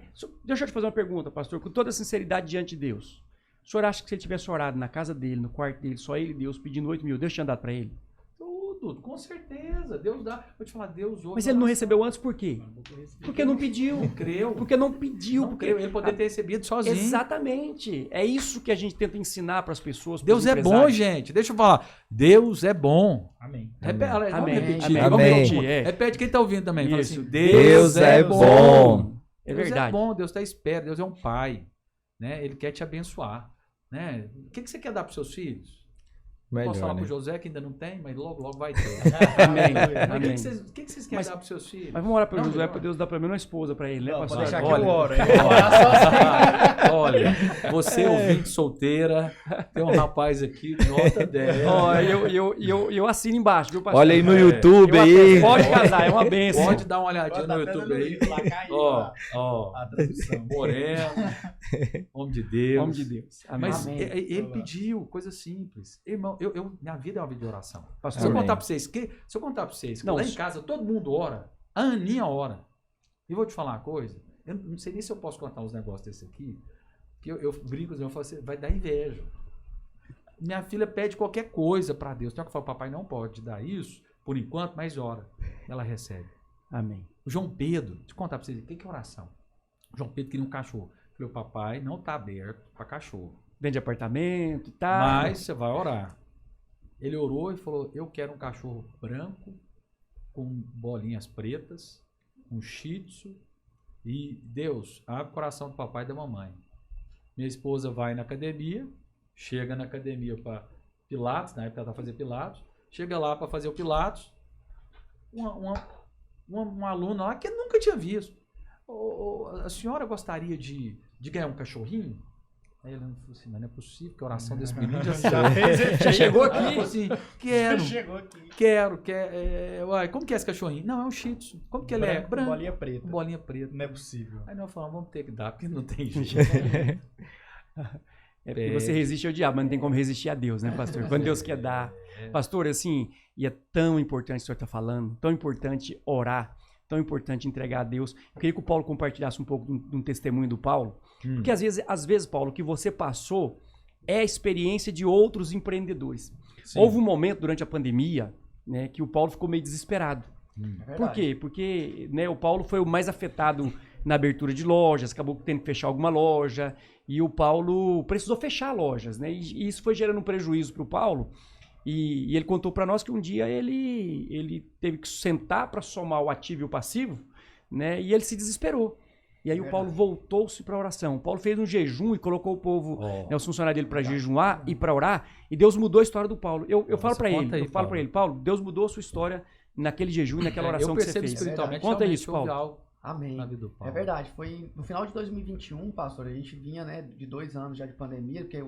Deixa eu te fazer uma pergunta, pastor, com toda sinceridade diante de Deus. O senhor acha que se ele tivesse orado na casa dele, no quarto dele, só ele e Deus, pedindo 8 mil, Deus tinha dado para ele? Tudo, com certeza. Deus dá. Vou te falar, Deus ouve. Mas ele não recebeu antes por quê? Porque não pediu. Não creu. Porque não pediu. Não creu. Ele poderia ter recebido sozinho. Exatamente. É isso que a gente tenta ensinar para as pessoas. Deus é bom, gente. Deixa eu falar. Deus é bom. Amém. Vamos repetir. Amém. Repete quem está ouvindo também. Fala assim, Deus é bom. É verdade. Deus é bom, Deus está à espera, Deus é um pai. Né? Ele quer te abençoar. Né? O que você quer dar para os seus filhos? Melhor, posso falar né? pro José que ainda não tem, mas logo vai ter. Amém. Amém. O que vocês querem dar pros seus filhos? Mas vamos orar pro José, para Deus dar pelo menos uma esposa para ele, né, pastor? Pode deixar que Olha, eu oro. Olha, você ouvinte solteira, tem um rapaz aqui, nota 10. Eu assino embaixo, viu, pastor? Olha aí no YouTube aí. Pode casar, é uma benção. Pode dar uma olhadinha no YouTube aí. Ó, moreno, homem de Deus. Homem de Deus. Amém. Mas ele pediu coisa simples. Irmão, minha vida é uma vida de oração. Pastor, se eu contar pra vocês que não, lá em casa todo mundo ora, a Aninha ora. E vou te falar uma coisa, eu não sei nem se eu posso contar uns negócios desse aqui, que eu brinco, eu falo assim, vai dar inveja. Minha filha pede qualquer coisa para Deus. Então eu falo, papai não pode dar isso, por enquanto, mas ora. Ela recebe. Amém. O João Pedro, deixa eu contar para vocês, o que é oração? O João Pedro queria um cachorro. Eu falei, o papai não está aberto para cachorro. Vende apartamento e tal. Mas você vai orar. Ele orou e falou, eu quero um cachorro branco, com bolinhas pretas, um shih tzu, e Deus, abre o coração do papai e da mamãe. Minha esposa vai na academia, chega na academia para Pilates, na época ela está fazendo Pilates, chega lá para fazer o Pilates, uma aluna lá que eu nunca tinha visto. A senhora gostaria de ganhar um cachorrinho? Aí ele falou assim, mas não é possível, que a oração desse menino já chegou aqui. Ele falou assim, quero. Já chegou aqui. Quero. Uai, como que é esse cachorrinho? Não, é um shih tzu. Como que ele é? Branco. Bolinha preta. Bolinha preta. Não é possível. Aí nós falamos, vamos ter que dar, porque não tem jeito. É porque você resiste ao diabo, mas não tem como resistir a Deus, né, pastor? Quando Deus quer dar. Pastor, assim, e é tão importante o que o senhor está falando, tão importante orar, tão importante entregar a Deus. Eu queria que o Paulo compartilhasse um pouco de um testemunho do Paulo. Porque às vezes, Paulo, o que você passou é a experiência de outros empreendedores. Sim. Houve um momento durante a pandemia, né, que o Paulo ficou meio desesperado. Por quê? Porque, né, o Paulo foi o mais afetado na abertura de lojas, acabou tendo que fechar alguma loja, e o Paulo precisou fechar lojas, né? E isso foi gerando um prejuízo para o Paulo. E ele contou para nós que um dia ele teve que sentar para somar o ativo e o passivo, né? E ele se desesperou. E aí o Paulo voltou-se para a oração. O Paulo fez um jejum e colocou o povo, né, os funcionários dele, para jejuar e para orar. E Deus mudou a história do Paulo. Eu falo para ele, Paulo, Deus mudou a sua história naquele jejum, naquela oração que você fez. Espiritualmente, conta isso, Paulo. Algo Amém. na vida do Paulo. É verdade. Foi no final de 2021, pastor. A gente vinha, né, de 2 anos já de pandemia, porque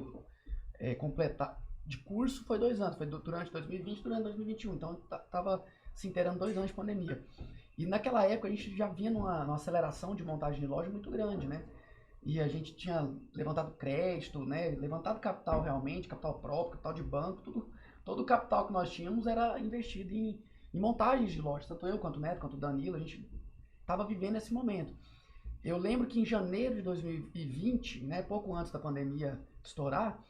completar de curso foi 2 anos. Foi durante 2020 e durante 2021. Então tava se inteirando 2 anos de pandemia. E naquela época a gente já vinha numa aceleração de montagem de loja muito grande, né? E a gente tinha levantado crédito, né? Levantado capital realmente, capital próprio, capital de banco, todo o capital que nós tínhamos era investido em montagens de lojas. Tanto eu, quanto o Neto, quanto o Danilo, a gente estava vivendo esse momento. Eu lembro que em janeiro de 2020, né, pouco antes da pandemia estourar,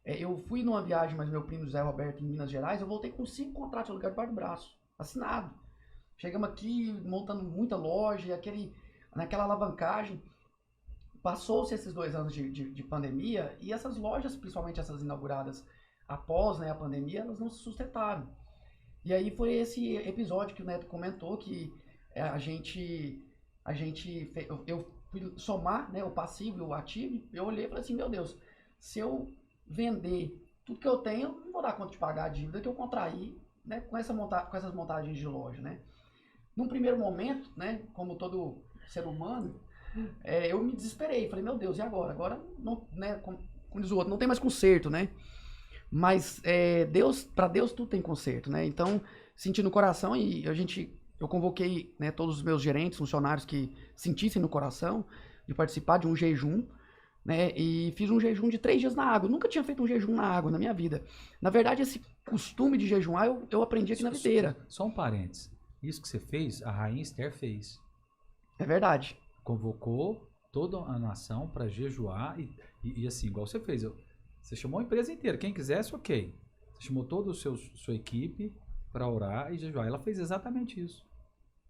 eu fui numa viagem, mas meu primo Zé Roberto em Minas Gerais, eu voltei com 5 contratos de aluguel debaixo do braço, assinado. Chegamos aqui montando muita loja, naquela alavancagem. Passou-se esses 2 anos de pandemia e essas lojas, principalmente essas inauguradas após, né, a pandemia, elas não se sustentaram. E aí foi esse episódio que o Neto comentou, que eu fui somar, né, o passivo e o ativo, eu olhei e falei assim, meu Deus, se eu vender tudo que eu tenho, eu não vou dar conta de pagar a dívida que eu contraí, né, com essas montagens de loja, né. Num primeiro momento, né, como todo ser humano, eu me desesperei, falei, meu Deus, e agora? Agora, não, né, como diz o outro, não tem mais conserto, né? Mas para Deus tudo tem conserto, né? Então, senti no coração e eu convoquei, né, todos os meus gerentes, funcionários que sentissem no coração de participar de um jejum, né? E fiz um jejum de 3 dias na água. Eu nunca tinha feito um jejum na água na minha vida. Na verdade, esse costume de jejuar eu aprendi aqui na videira. Só um parênteses. Isso que você fez, a rainha Esther fez. É verdade. Convocou toda a nação para jejuar e assim, igual você fez. Você chamou a empresa inteira. Quem quisesse, ok. Você chamou toda a sua equipe para orar e jejuar. Ela fez exatamente isso.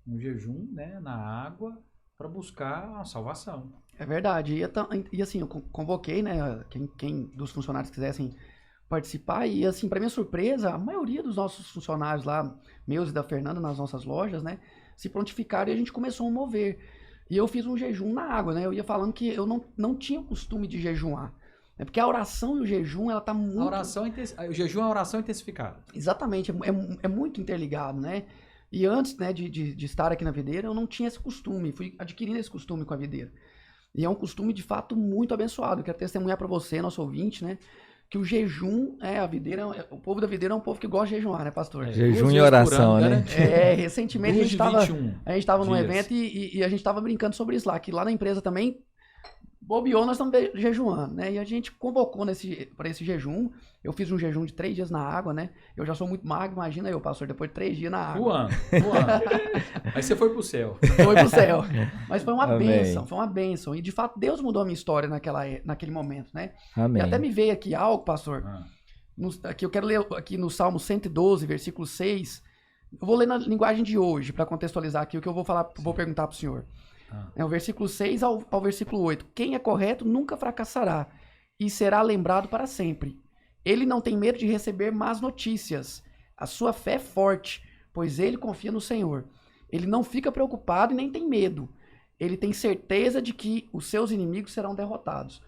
Um jejum, né, na água para buscar a salvação. É verdade. E assim, eu convoquei, né, quem dos funcionários quisessem participar. E assim, para minha surpresa, a maioria dos nossos funcionários lá, meus e da Fernanda, nas nossas lojas, né, se prontificaram e a gente começou a mover. E eu fiz um jejum na água, né? Eu ia falando que eu não tinha o costume de jejuar. É porque a oração e o jejum, ela tá muito... O jejum é a oração intensificada. Exatamente, é muito interligado, né? E antes, né, de estar aqui na videira, eu não tinha esse costume. Fui adquirindo esse costume com a videira. E é um costume, de fato, muito abençoado. Eu quero testemunhar para você, nosso ouvinte, né? Que o jejum, a videira, o povo da videira é um povo que gosta de jejuar, né, pastor? Jejum e oração, né? Recentemente a gente estava num evento e a gente estava brincando sobre isso lá, que lá na empresa também, bobeou, nós estamos jejuando, né? E a gente convocou para esse jejum. Eu fiz um jejum de 3 dias na água, né? Eu já sou muito magro, imagina eu, pastor, depois de 3 dias na água. Voando. Aí você foi pro céu. Foi pro céu. Mas foi uma Amém. bênção, foi uma bênção. E de fato, Deus mudou a minha história naquele momento, né? Amém. E até me veio aqui algo, pastor. Aqui eu quero ler aqui no Salmo 112, versículo 6. Eu vou ler na linguagem de hoje, para contextualizar aqui o que eu vou perguntar pro senhor. É o versículo 6 ao versículo 8. Quem é correto nunca fracassará e será lembrado para sempre. Ele não tem medo de receber más notícias. A sua fé é forte, pois ele confia no Senhor. Ele não fica preocupado e nem tem medo. Ele tem certeza de que os seus inimigos serão derrotados.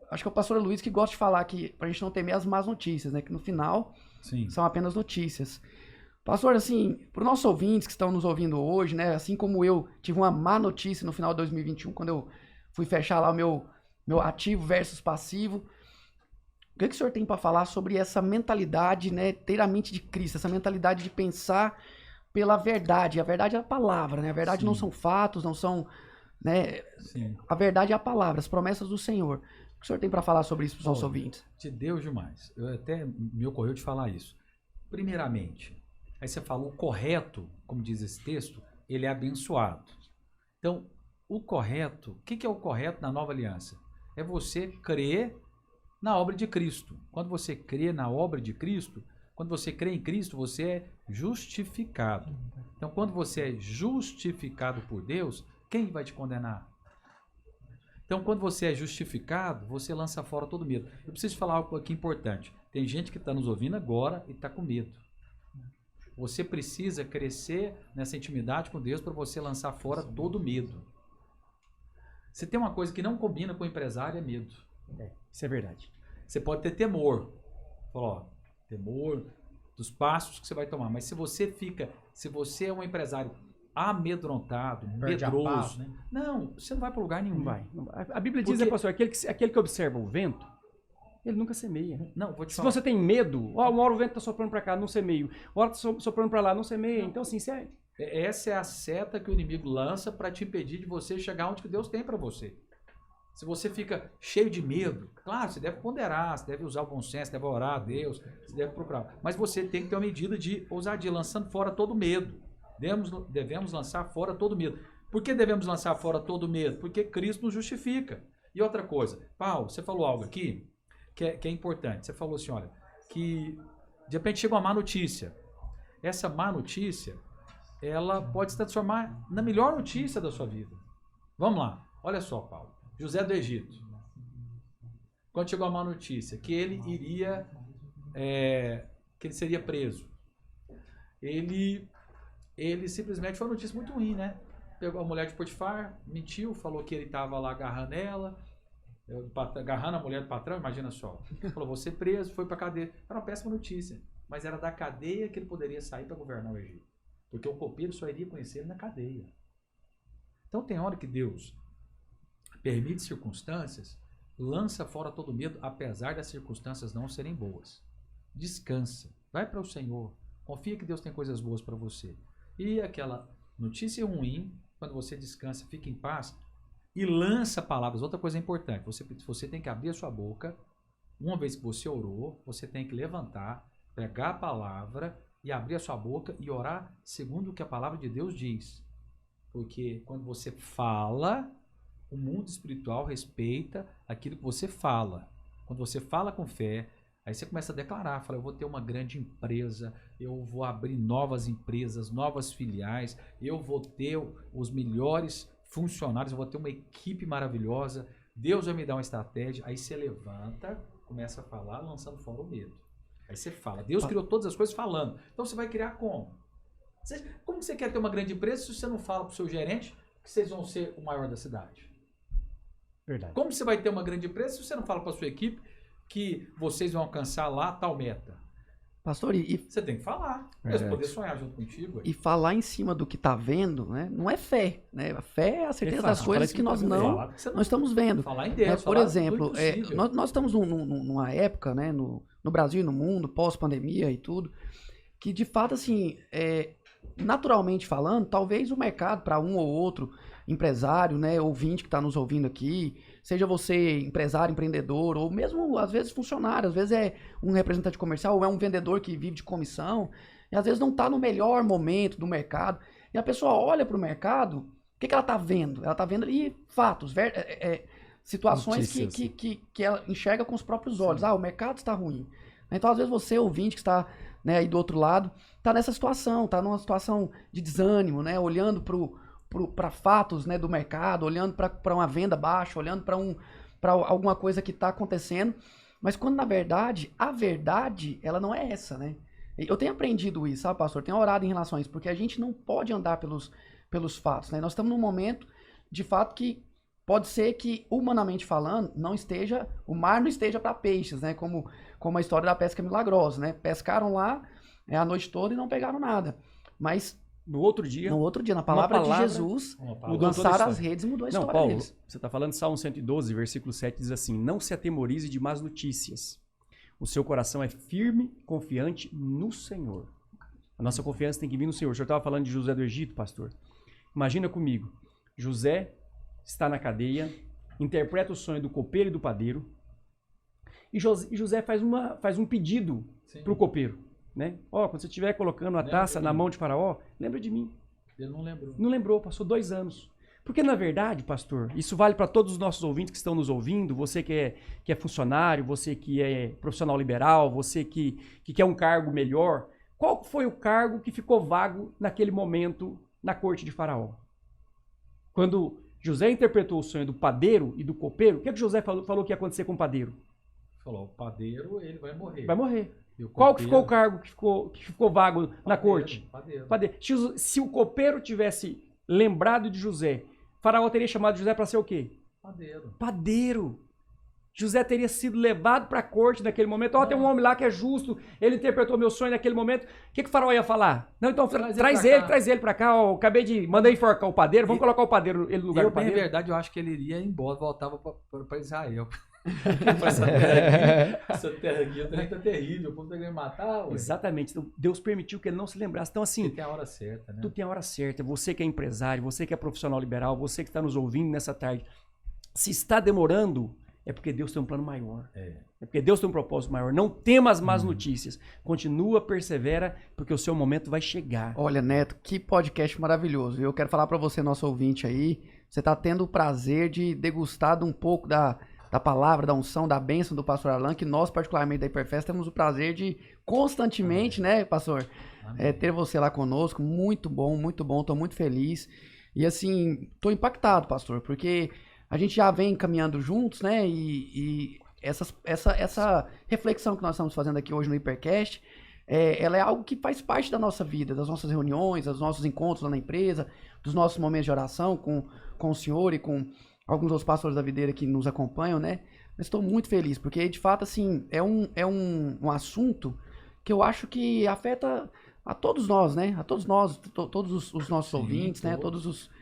Acho que é o pastor Luiz que gosta de falar que pra gente não temer as más notícias, né? Que no final são apenas notícias. Pastor, assim, para os nossos ouvintes que estão nos ouvindo hoje, né? Assim como eu tive uma má notícia no final de 2021, quando eu fui fechar lá o meu ativo versus passivo. O que o senhor tem para falar sobre essa mentalidade, né, ter a mente de Cristo, essa mentalidade de pensar pela verdade? A verdade é a palavra, né? A verdade não são fatos, não são, né? A verdade é a palavra, as promessas do Senhor. O que o senhor tem para falar sobre isso para os nossos ouvintes? De Deus demais. Eu até me ocorreu de falar isso. Primeiramente, aí você falou o correto, como diz esse texto, ele é abençoado. Então, o correto, o que é o correto na nova aliança? É você crer na obra de Cristo. Quando você crê na obra de Cristo, quando você crê em Cristo, você é justificado. Então, quando você é justificado por Deus, quem vai te condenar? Então, quando você é justificado, você lança fora todo medo. Eu preciso falar algo aqui importante. Tem gente que está nos ouvindo agora e está com medo. Você precisa crescer nessa intimidade com Deus para você lançar fora todo medo. Se tem uma coisa que não combina com o empresário, é medo. Isso é verdade. Você pode ter temor. Temor dos passos que você vai tomar. Mas se você é um empresário amedrontado, medroso, né? não, você não vai para lugar nenhum. Não vai. A Bíblia diz, né, pastor, aquele que observa o vento, ele nunca semeia. Não, vou te Se falar. você tem medo, uma hora o vento está soprando para cá, não semeio. Uma hora está soprando para lá, não semeia. Então, assim, essa é a seta que o inimigo lança para te impedir de você chegar onde que Deus tem para você. Se você fica cheio de medo, claro, você deve ponderar, você deve usar o bom senso, deve orar a Deus, você deve procurar. Mas você tem que ter uma medida de ousadia, lançando fora todo medo. Devemos lançar fora todo medo. Por que devemos lançar fora todo medo? Porque Cristo nos justifica. E outra coisa, Paulo, você falou algo aqui que é importante. Você falou assim, olha, que de repente chega uma má notícia. Essa má notícia, ela pode se transformar na melhor notícia da sua vida. Vamos lá, olha só, Paulo. José do Egito. Quando chegou a má notícia, que ele que ele seria preso. Ele simplesmente foi uma notícia muito ruim, né? Pegou a mulher de Potifar, mentiu, falou que ele estava lá agarrando ela, agarrando a mulher do patrão, imagina só. Falou, vou ser preso, foi para a cadeia. Era uma péssima notícia, mas era da cadeia que ele poderia sair para governar o Egito. Porque o copeiro só iria conhecer ele na cadeia. Então tem hora que Deus permite circunstâncias, lança fora todo medo, apesar das circunstâncias não serem boas. Descansa, vai para o Senhor, confia que Deus tem coisas boas para você. E aquela notícia ruim, quando você descansa, fica em paz e lança palavras. Outra coisa importante, você tem que abrir a sua boca, uma vez que você orou, você tem que levantar, pegar a palavra e abrir a sua boca e orar segundo o que a palavra de Deus diz. Porque quando você fala, o mundo espiritual respeita aquilo que você fala. Quando você fala com fé, aí você começa a declarar, fala, eu vou ter uma grande empresa, eu vou abrir novas empresas, novas filiais, eu vou ter os melhores funcionários, eu vou ter uma equipe maravilhosa, Deus vai me dar uma estratégia. Aí você levanta, começa a falar, lançando fora o medo. Aí você fala, Deus criou todas as coisas falando. Então você vai criar como? Como você quer ter uma grande empresa se você não fala para o seu gerente que vocês vão ser o maior da cidade? Verdade. Como você vai ter uma grande empresa se você não fala para a sua equipe que vocês vão alcançar lá tal meta? Pastor, você tem que falar. Eles poder sonhar junto contigo. E falar em cima do que está vendo, né? Não é fé, né? A fé é a certeza das coisas que nós não estamos vendo. Falar em Deus, por exemplo, nós estamos numa época, né? No Brasil e no mundo, pós-pandemia e tudo, que de fato, assim, naturalmente falando, talvez o mercado para um ou outro empresário, né, ouvinte que está nos ouvindo aqui, seja você empresário, empreendedor, ou mesmo às vezes funcionário, às vezes é um representante comercial, ou é um vendedor que vive de comissão, e às vezes não está no melhor momento do mercado, e a pessoa olha para o mercado, o que ela está vendo? Ela está vendo ali fatos, situações que ela enxerga com os próprios olhos. O mercado está ruim. Então, às vezes você, ouvinte, que está, né, aí do outro lado, está nessa situação, está numa situação de desânimo, né, olhando para fatos, né, do mercado, olhando para uma venda baixa, olhando para alguma coisa que está acontecendo, mas quando na verdade, a verdade, ela não é essa, né? Eu tenho aprendido isso, sabe, pastor? Tenho orado em relação a isso, porque a gente não pode andar pelos fatos, né? Nós estamos num momento, de fato, que pode ser que, humanamente falando, o mar não esteja para peixes, né? Como a história da pesca milagrosa, né? Pescaram lá a noite toda e não pegaram nada, mas No outro dia, na palavra de Jesus, lançaram as redes e mudou a história Paulo, deles. Você está falando de Salmo 112, versículo 7, diz assim, não se atemorize de más notícias. O seu coração é firme, confiante no Senhor. A nossa confiança tem que vir no Senhor. O senhor estava falando de José do Egito, pastor. Imagina comigo, José está na cadeia, interpreta o sonho do copeiro e do padeiro, e José faz um pedido para o copeiro. Né? Quando você estiver colocando a taça na mão de Faraó, lembra de mim. Ele não lembrou. Não lembrou, passou 2 anos. Porque, na verdade, pastor, isso vale para todos os nossos ouvintes que estão nos ouvindo, você que é funcionário, você que é profissional liberal, você que quer um cargo melhor. Qual foi o cargo que ficou vago naquele momento na corte de Faraó? Quando José interpretou o sonho do padeiro e do copeiro, o que José falou que ia acontecer com o padeiro? Falou, o padeiro, ele vai morrer. Vai morrer. Qual que ficou o cargo que ficou vago na corte? Padeiro. Se o copeiro tivesse lembrado de José, Faraó teria chamado José para ser o quê? Padeiro. José teria sido levado para a corte naquele momento. Tem um homem lá que é justo, ele interpretou meu sonho naquele momento. O que o Faraó ia falar? Não, então traz ele para cá. Acabei de mandar enforcar o padeiro, vamos colocar o padeiro ele no lugar do padeiro. Na verdade, eu acho que ele iria embora, voltava para Israel. Essa terra aqui tá terrível, o povo tá querendo matar. Ué. Exatamente. Então, Deus permitiu que ele não se lembrasse. Então, assim. Tudo tem a hora certa, né? Tudo tem a hora certa. Você que é empresário, você que é profissional liberal, você que está nos ouvindo nessa tarde. Se está demorando, é porque Deus tem um plano maior. É porque Deus tem um propósito maior. Não tema as más notícias. Continua, persevera, porque o seu momento vai chegar. Olha, Neto, que podcast maravilhoso. Eu quero falar para você, nosso ouvinte aí, você está tendo o prazer de degustar um pouco da palavra, da unção, da bênção do pastor Arlan, que nós, particularmente da Hiperfest, temos o prazer de constantemente, né, pastor, ter você lá conosco. Muito bom, tô muito feliz. E assim, tô impactado, pastor, porque a gente já vem caminhando juntos, né, e essa reflexão que nós estamos fazendo aqui hoje no Hipercast, ela é algo que faz parte da nossa vida, das nossas reuniões, dos nossos encontros lá na empresa, dos nossos momentos de oração com o senhor e com alguns dos pastores da videira que nos acompanham, né? Mas estou muito feliz, porque de fato, assim, é um assunto que eu acho que afeta a todos nós, né? A todos nós, todos os nossos ouvintes, né?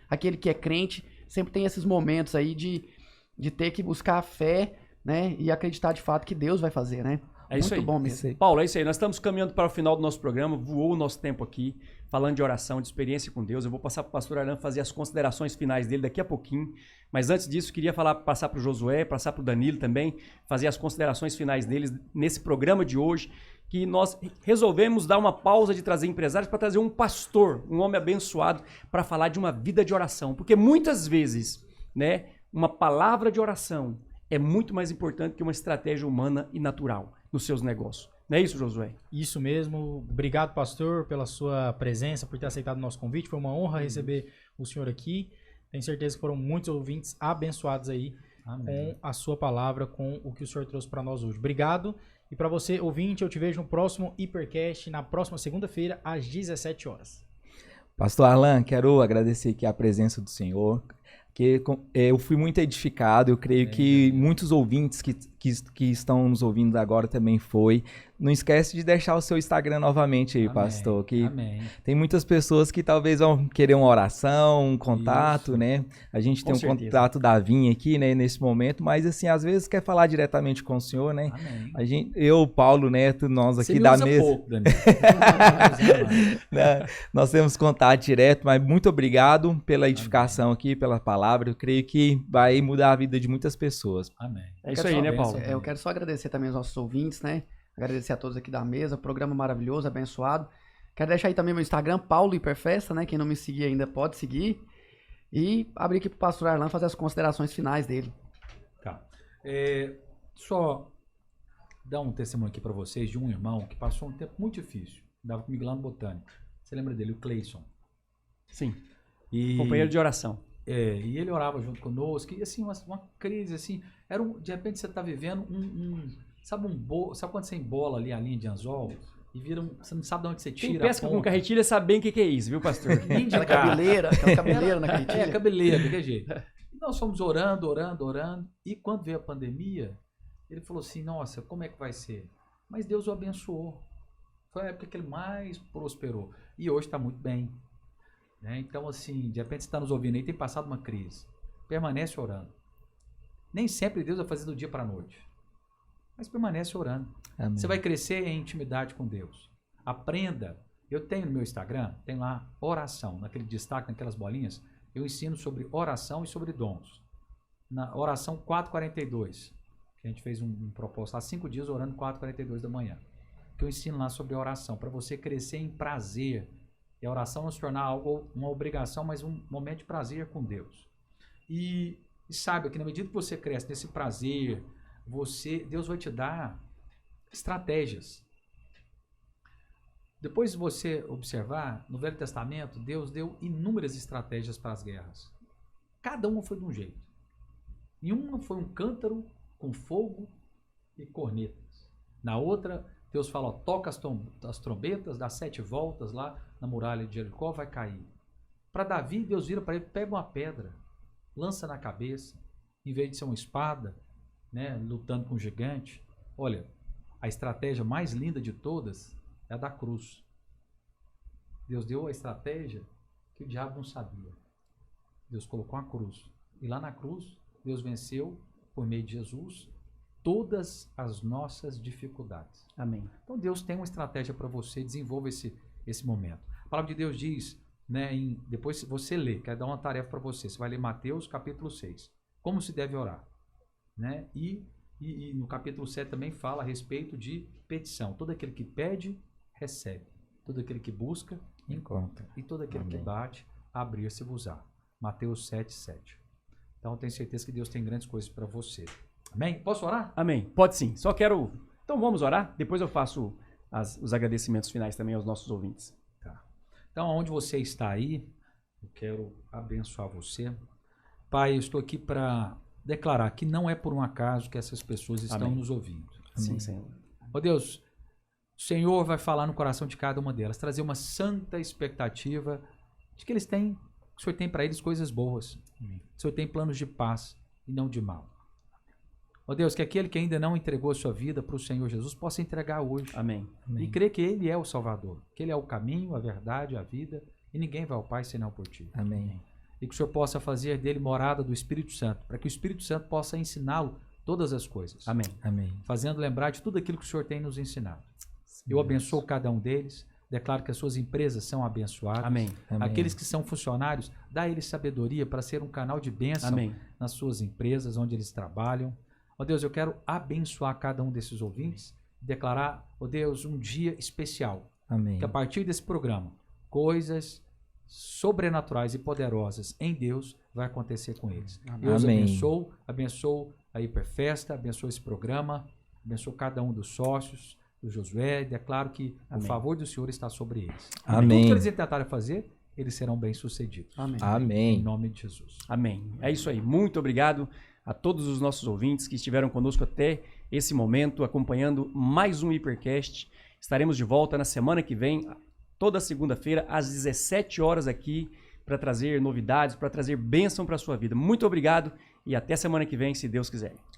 Aquele que é crente, sempre tem esses momentos aí de ter que buscar a fé, né? E acreditar de fato que Deus vai fazer, né? É isso Muito aí. bom mesmo. Paulo, é isso aí. Nós estamos caminhando para o final do nosso programa. Voou o nosso tempo aqui, falando de oração, de experiência com Deus. Eu vou passar para o pastor Arlan fazer as considerações finais dele daqui a pouquinho. Mas antes disso, queria passar para o Josué, passar para o Danilo também, fazer as considerações finais deles nesse programa de hoje, que nós resolvemos dar uma pausa de trazer empresários para trazer um pastor, um homem abençoado, para falar de uma vida de oração. Porque muitas vezes, né, uma palavra de oração é muito mais importante que uma estratégia humana e natural nos seus negócios. Não é isso, Josué? Isso mesmo. Obrigado, pastor, pela sua presença, por ter aceitado o nosso convite. Foi uma honra receber o senhor aqui. Tenho certeza que foram muitos ouvintes abençoados aí com a sua palavra, com o que o senhor trouxe para nós hoje. Obrigado. E para você, ouvinte, eu te vejo no próximo Hipercast, na próxima segunda-feira, às 17 horas. Pastor Arlan, quero agradecer aqui a presença do senhor, que eu fui muito edificado, eu creio que muitos ouvintes que estão nos ouvindo agora também foi. Não esquece de deixar o seu Instagram novamente aí, pastor, que tem muitas pessoas que talvez vão querer uma oração, um contato, né? A gente tem um contato da Vinha aqui, né, nesse momento, mas assim, às vezes quer falar diretamente com o senhor, né? Eu, Paulo Neto, nós aqui da mesa. Pouco, Danilo. Nós temos contato direto, mas muito obrigado pela edificação aqui, pela palavra. Eu creio que vai mudar a vida de muitas pessoas. Amém. É isso aí, né, Paulo? Eu quero só agradecer também aos nossos ouvintes, né? Agradecer a todos aqui da mesa, programa maravilhoso, abençoado. Quero deixar aí também meu Instagram, Paulo Hiperfesta, né? Quem não me seguir ainda pode seguir. E abrir aqui pro pastor Arlan fazer as considerações finais dele. Tá. Só dar um testemunho aqui para vocês de um irmão que passou um tempo muito difícil. Andava comigo lá no Botânico. Você lembra dele? O Cleison. Sim. Companheiro de oração. E ele orava junto conosco. E assim, uma crise, assim. De repente você tá vivendo sabe quando você embola ali a linha de anzol e vira você não sabe de onde você tira. Quem pesca com carretilha sabe bem o que é isso, viu, pastor? Aquela cabeleira na carretilha. Cabeleira, de que jeito. E nós fomos orando. E quando veio a pandemia, ele falou assim, nossa, como é que vai ser? Mas Deus o abençoou. Foi a época que ele mais prosperou. E hoje está muito bem. Né? Então, assim, de repente você está nos ouvindo aí, tem passado uma crise. Permanece orando. Nem sempre Deus vai fazer do dia para a noite. Mas permanece orando. Amém. Você vai crescer em intimidade com Deus. Aprenda. Eu tenho no meu Instagram, tem lá oração, naquele destaque, naquelas bolinhas, eu ensino sobre oração e sobre dons. Na oração 4:42, que a gente fez um propósito há 5 dias orando 4:42 da manhã. Que eu ensino lá sobre oração, para você crescer em prazer. E a oração não se tornar algo, uma obrigação, mas um momento de prazer com Deus. E saiba que na medida que você cresce nesse prazer, Deus vai te dar estratégias. Depois de você observar, no Velho Testamento, Deus deu inúmeras estratégias para as guerras. Cada uma foi de um jeito. Em uma foi um cântaro com fogo e cornetas. Na outra, Deus fala, toca as trombetas, dá 7 voltas lá na muralha de Jericó, vai cair. Para Davi, Deus vira para ele, pega uma pedra, lança na cabeça, em vez de ser uma espada, né, lutando com um gigante. Olha, a estratégia mais linda de todas é a da cruz. Deus deu a estratégia que o diabo não sabia. Deus colocou a cruz. E lá na cruz, Deus venceu, por meio de Jesus, todas as nossas dificuldades. Amém. Então Deus tem uma estratégia para você, desenvolva esse momento. A palavra de Deus diz, né, depois você lê, quero dar uma tarefa para você. Você vai ler Mateus capítulo 6. Como se deve orar. Né? E no capítulo 7 também fala a respeito de petição. Todo aquele que pede, recebe. Todo aquele que busca, encontra. E todo aquele que bate, abrir-se-vos-á. Mateus 7:7. Então eu tenho certeza que Deus tem grandes coisas para você. Amém? Posso orar? Amém. Pode sim. Só quero... Então vamos orar? Depois eu faço os agradecimentos finais também aos nossos ouvintes. Tá. Então, onde você está aí, eu quero abençoar você. Pai, eu estou aqui para declarar que não é por um acaso que essas pessoas estão nos ouvindo. Sim, Senhor. Ó Deus, o Senhor vai falar no coração de cada uma delas, trazer uma santa expectativa de que o Senhor tem para eles coisas boas. O Senhor tem planos de paz e não de mal. Ó Deus, que aquele que ainda não entregou a sua vida para o Senhor Jesus possa entregar hoje. Amém. E crer que Ele é o Salvador, que Ele é o caminho, a verdade, a vida, e ninguém vai ao Pai senão por Ti. Amém. E que o Senhor possa fazer dele morada do Espírito Santo, para que o Espírito Santo possa ensiná-lo todas as coisas. Amém. Amém. Fazendo lembrar de tudo aquilo que o Senhor tem nos ensinado. Eu abençoo cada um deles, declaro que as suas empresas são abençoadas. Amém. Aqueles que são funcionários, dá a eles sabedoria para ser um canal de bênção Amém. nas suas empresas, onde eles trabalham. Ó Deus, eu quero abençoar cada um desses ouvintes, declarar, ó Deus, um dia especial. Amém. Que a partir desse programa, coisas sobrenaturais e poderosas em Deus vai acontecer com eles. Eu os Amém. abençoo a Hiperfesta, abençoo esse programa, abençoo cada um dos sócios, do Josué, declaro que o favor do Senhor está sobre eles. Amém. Tudo que eles tentarem fazer, eles serão bem-sucedidos. Amém. Amém. Em nome de Jesus. Amém. É isso aí. Muito obrigado a todos os nossos ouvintes que estiveram conosco até esse momento, acompanhando mais um Hipercast. Estaremos de volta na semana que vem, toda segunda-feira, às 17 horas aqui, para trazer novidades, para trazer bênção para a sua vida. Muito obrigado e até semana que vem, se Deus quiser.